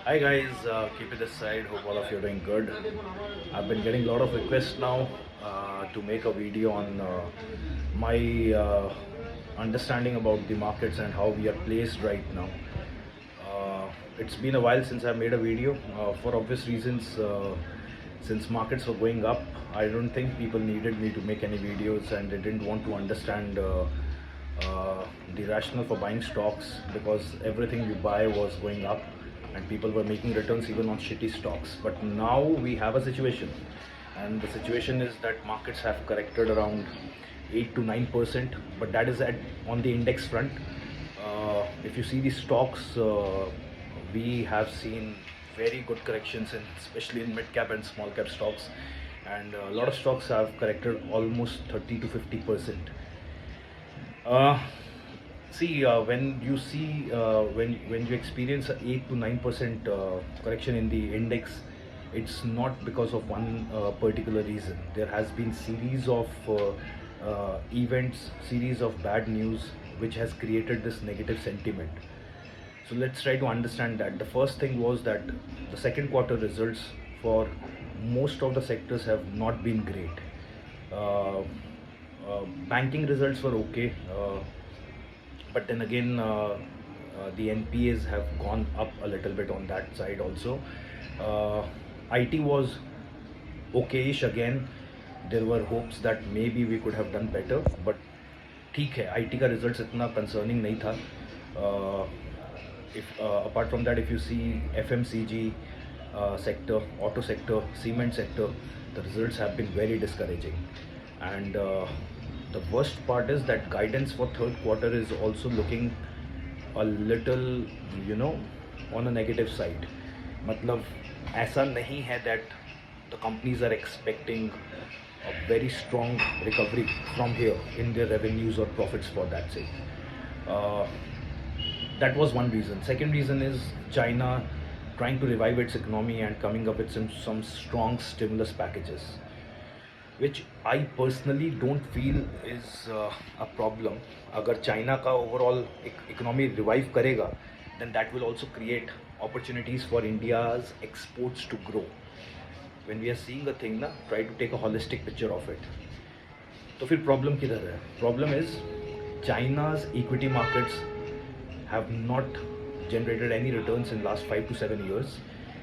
Hi guys, keep it aside. Hope all of you are doing good. I've been getting a lot of requests now to make a video on my understanding about the markets and how we are placed right now. It's been a while since I made a video for obvious reasons. Since markets were going up, I don't think people needed me to make any videos and they didn't want to understand the rationale for buying stocks because everything you buy was going up and people were making returns even on shitty stocks. But now we have a situation, and the situation is that markets have corrected around 8 to 9%, but that is at on the index front. If you see the stocks, we have seen very good corrections, in, especially in mid cap and small cap stocks, and a lot of stocks have corrected almost 30 to 50%. Uh, See, when you see when you experience a 8 to 9% correction in the index, it's not because of one particular reason. There has been series of events, series of bad news, which has created this negative sentiment. So let's try to understand that. The first thing was that the second quarter results for most of the sectors have not been great. Uh, Banking results were okay, but then again, the NPAs have gone up a little bit on that side also. IT was okayish again. There were hopes that maybe we could have done better, but ठीक है, IT का results इतना concerning नहीं था. Uh, if Apart from that, if you see FMCG sector, auto sector, cement sector, the results have been very discouraging. And the worst part is that guidance for third quarter is also looking a little, you know, on a negative side. मतलब ऐसा नहीं है that the companies are expecting a very strong recovery from here in their revenues or profits for that sake. Uh, that was one reason. Second reason is China trying to revive its economy and coming up with some strong stimulus packages, which I personally don't feel is a problem. अगर China का overall economy revive करेगा, then that will also create opportunities for India's exports to grow. When we are seeing a thing ना, try to take a holistic picture of it. तो फिर problem किधर है? Problem is China's equity markets have not generated any returns in last 5 to 7 years,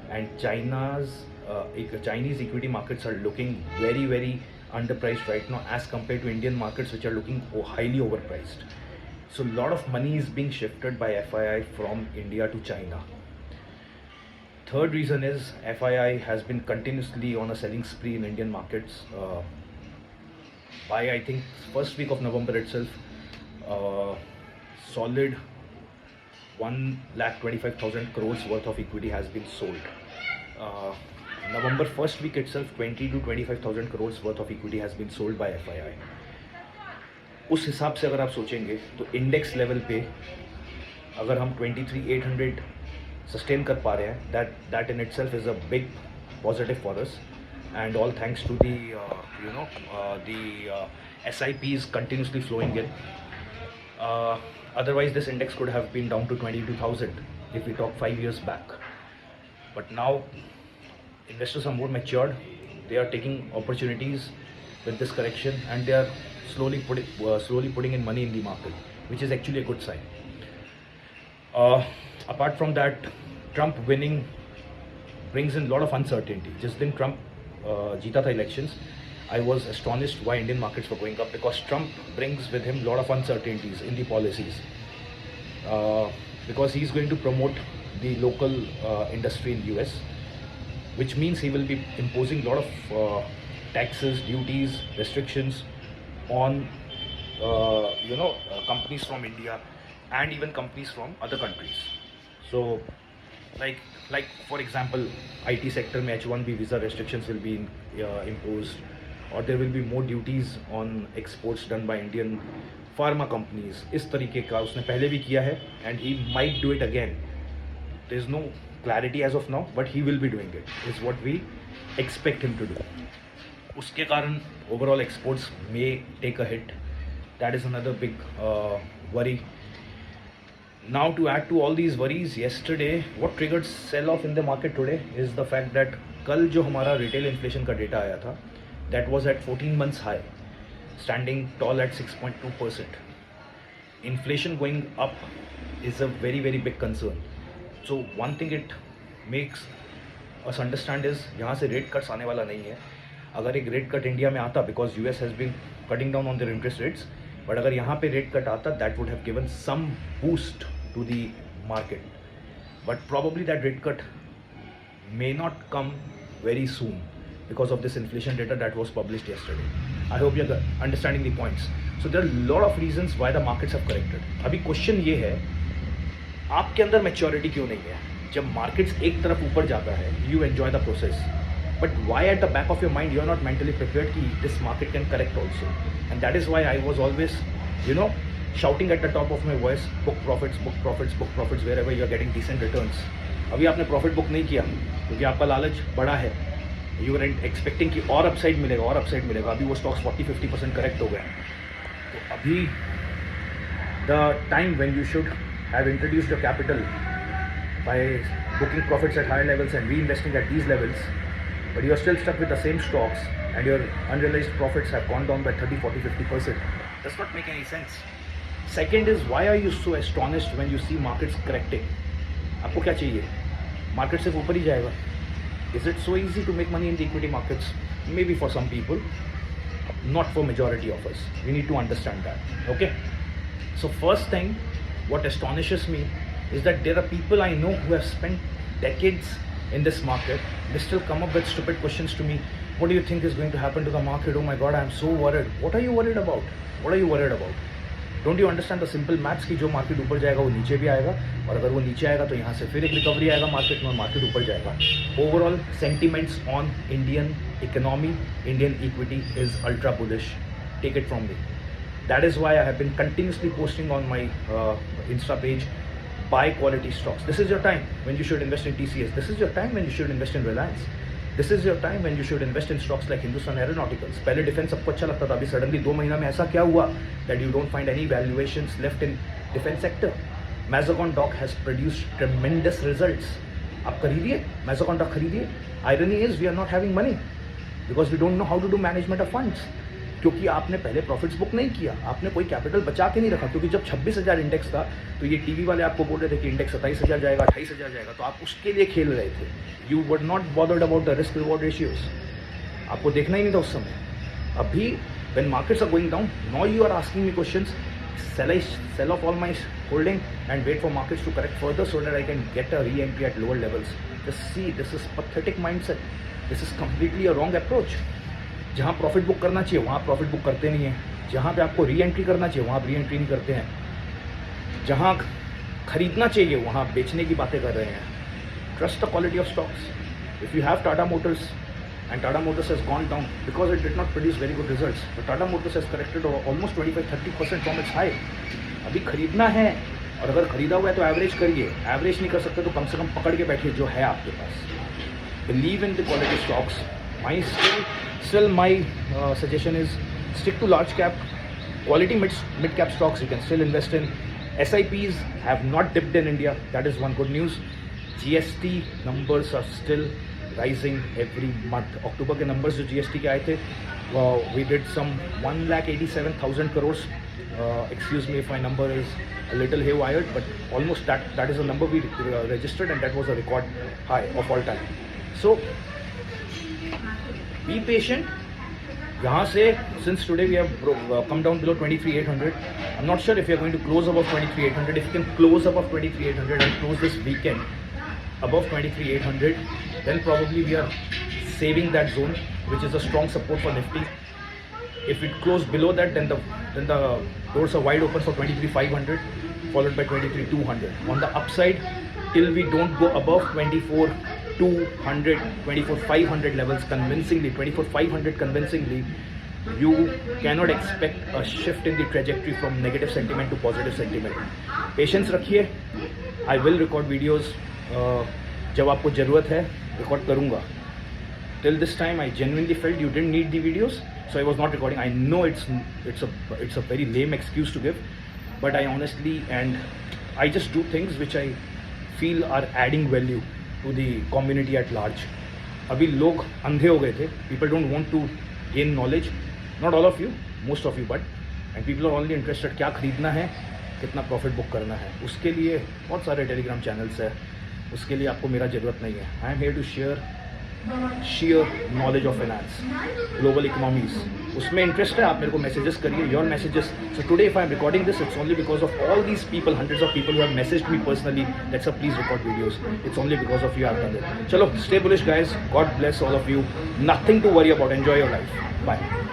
and Chinese equity markets are looking very underpriced right now as compared to Indian markets, which are looking highly overpriced. So a lot of money is being shifted by FII from India to China. Third reason is FII has been continuously on a selling spree in Indian markets. By I think first week of November itself, solid 1,25,000 crores worth of equity has been sold. Uh, November first week itself, 20 to 25,000 crores worth of equity has been sold by FII. उस हिसाब से अगर आप सोचेंगे तो index level पे अगर हम 23,800 सस्टेन कर पा रहे हैं, that in itself is a big positive for us, and all thanks to the SIPs continuously flowing in. Otherwise this index could have been down to 22,000 if we talk 5 years back. But now investors are more matured. They are taking opportunities with this correction, and they are slowly putting in money in the market, which is actually a good sign. Apart from that, Trump winning brings in a lot of uncertainty. Just then Trump जीता था elections, I was astonished why Indian markets were going up, because Trump brings with him a lot of uncertainties in the policies. Because he's going to promote the local industry in US, which means he will be imposing a lot of taxes, duties, restrictions on companies from India and even companies from other countries. So like for example, IT sector में H1B visa restrictions will be imposed, or there will be more duties on exports done by Indian pharma companies. इस तरीके का उसने पहले भी किया है, and he might do it again. There is no clarity as of now, but he will be doing it, is what we expect him to do. उसके कारण overall exports may take a hit. That is another big worry. Now to add to all these worries, yesterday what triggered sell off in the market today is the fact that कल जो हमारा retail inflation का data आया था, that was at 14 months high, standing tall at 6.2%. Inflation going up is a very very big concern. So one thing it makes us understand is यहाँ से rate cuts आने वाला नहीं है. अगर एक rate cut इंडिया में आता, because US has been cutting down on their interest rates, but अगर यहाँ पे rate cut आता, that would have given some boost to the market. But probably that rate cut may not come very soon because of this inflation data that was published yesterday. I hope you're understanding the points. So there are a lot of reasons why the markets have corrected. अभी question ये है, आपके अंदर maturity क्यों नहीं है? जब markets एक तरफ ऊपर जाता है, you enjoy the process. But why at the back of your mind you are not mentally prepared कि this market can correct also? And that is why I was always, shouting at the top of my voice, book profits, book profits, book profits wherever you are getting decent returns. अभी आपने profit book नहीं किया क्योंकि आपका लालच बड़ा है. You are expecting कि और अपसाइड मिलेगा और अपसाइड मिलेगा. अभी वो स्टॉक्स 40-50% करेक्ट हो गए. तो अभी the time when you should have introduced your capital by booking profits at higher levels and reinvesting at these levels, but you are still stuck with the same stocks and your unrealized profits have gone down by 30, 40, 50%. Does not make any sense. Second is, why are you so astonished when you see markets correcting? आपको क्या चाहिए? Market सिर्फ ऊपर ही जाएगा. Is it so easy to make money in the equity markets? Maybe for some people, not for majority of us. We need to understand that. Okay? So first thing, what astonishes me is that there are people I know who have spent decades in this market. They still come up with stupid questions to me. What do you think is going to happen to the market? Oh my God, I am so worried. What are you worried about? What are you worried about? Don't you understand the simple maths कि जो market ऊपर जाएगा वो नीचे भी आएगा, और अगर वो नीचे आएगा तो यहाँ से फिर एक रिकवरी आएगा मार्केट में और मार्केट ऊपर जाएगा. Overall sentiments on Indian economy, Indian equity is ultra bullish. Take it from me. That is why I have been continuously posting on my Insta page, buy quality stocks. This is your time when you should invest in TCS. This is your time when you should invest in Reliance. This is your time when you should invest in stocks like Hindustan Aeronautics. पहले defence सबको अच्छा लगता था, अभी suddenly 2 महीना में ऐसा क्या हुआ that you don't find any valuations left in defense sector. Mazagon Dock has produced tremendous results. आप खरीदिए, Mazagon Dock खरीदिए. Irony is we are not having money because we don't know how to do management of funds. क्योंकि आपने पहले profits book नहीं किया, आपने कोई कैपिटल बचा के नहीं रखा. क्योंकि जब 26,000 इंडेक्स था तो ये टीवी वाले आपको बोल रहे थे कि इंडेक्स 27,000 जाएगा, 28,000 जाएगा, तो आप उसके लिए खेल रहे थे. You were not bothered about the risk reward ratios. आपको देखना ही नहीं था उस समय. अभी when markets are going down, now you are asking me questions. Sell off all my holding and wait for markets to correct further so that I can get a re-entry at lower levels. Just see, this is pathetic mindset. This is completely a wrong approach. जहाँ profit book करना चाहिए वहाँ profit book करते नहीं हैं. जहाँ पे आपको री एंट्री करना चाहिए वहाँ री एंट्री नहीं करते हैं. जहाँ खरीदना चाहिए वहाँ बेचने की बातें कर रहे हैं. Trust the quality of stocks. If you have Tata Motors and Tata Motors has gone down because it did not produce very good results, but Tata Motors has corrected almost 25-30% from its high. अभी खरीदना है, और अगर खरीदा हुआ है तो average करिए. एवरेज नहीं कर सकते तो कम से कम पकड़ के बैठिए जो है आपके पास. Believe in the quality stocks. Still my suggestion is stick to large cap, quality mid cap stocks. You can still invest in. SIPs have not dipped in India. That is one good news. GST numbers are still rising every month. अक्टूबर के numbers जो GST के आए थे, we did some 1,87,000 crores. Excuse me if my number is a little haywire, but almost that is a number we registered, and that was a record high of all time. So be patient. यहाँ से since today we have come down below 23,800. I'm not sure if we are going to close above 23,800. If you can close above 23,800 and close this weekend above 23,800, then probably we are saving that zone, which is a strong support for Nifty. If it close below that, then the doors are wide open for 23,500, followed by 23,200. On the upside, till we don't go above 24,200, 24,500 levels convincingly, 24,500 convincingly, you cannot expect a shift in the trajectory from negative sentiment to positive sentiment. Patience रखिए. I will record videos. जब आपको ज़रूरत है record करूँगा. Till this time I genuinely felt you didn't need the videos, so I was not recording. I know it's a very lame excuse to give, but I honestly and I just do things which I feel are adding value to the community at large. अभी लोग अंधे हो गए थे. People don't want to gain knowledge. Not all of you, most of you, and people are only interested क्या खरीदना है, कितना प्रॉफिट बुक करना है. उसके लिए बहुत सारे टेलीग्राम चैनल्स है. उसके लिए आपको मेरा ज़रूरत नहीं है. I am here to share knowledge of finance, global economies. उसमें इंटरेस्ट है, आप मेरे को मैसेजेस करिए, your messages. So today if I am recording this, it's only because of all these people, hundreds of people who have messaged me personally that sir please record videos. It's only because of you I have done it. चलो, stay bullish guys. God bless all of you. Nothing to worry about. Enjoy your life. Bye.